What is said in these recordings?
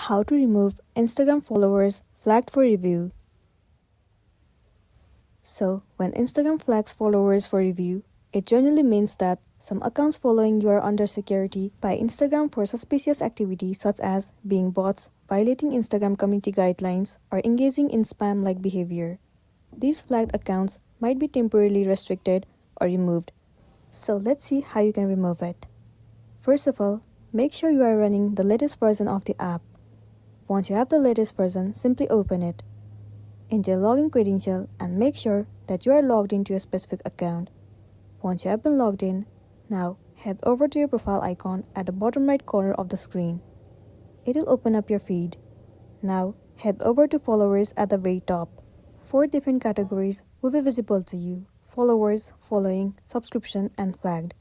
How to remove Instagram followers flagged for review. So, when Instagram flags followers for review, it generally means that some accounts following you are under security by Instagram for suspicious activity such as being bots, violating Instagram community guidelines, or engaging in spam-like behavior. These flagged accounts might be temporarily restricted or removed. So let's see how you can remove it. First of all, make sure you are running the latest version of the app. Once you have the latest version, simply open it. Enter your login credential and make sure that you are logged into a specific account. Once you have been logged in, now head over to your profile icon at the bottom right corner of the screen. It will open up your feed. Now head over to followers at the very top. 4 different categories will be visible to you: followers, following, subscription, and flagged.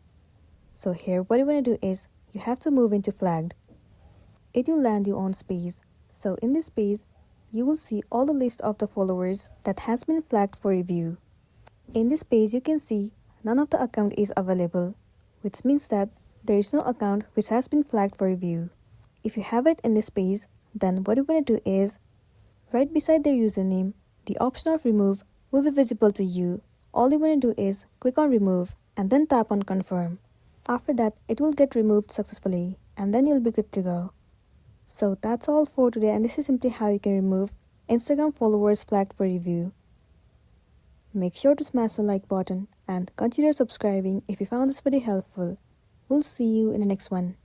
So here what you want to do is you have to move into flagged. It will land you on space. So in this page, you will see all the list of the followers that has been flagged for review. In this page, you can see none of the account is available, which means that there is no account which has been flagged for review. If you have it in this page, then what you want to do is, right beside their username, the option of remove will be visible to you. All you want to do is click on remove and then tap on confirm. After that, it will get removed successfully and then you'll be good to go. So that's all for today, and this is simply how you can remove Instagram followers flagged for review. Make sure to smash the like button and consider subscribing if you found this video helpful. We'll see you in the next one.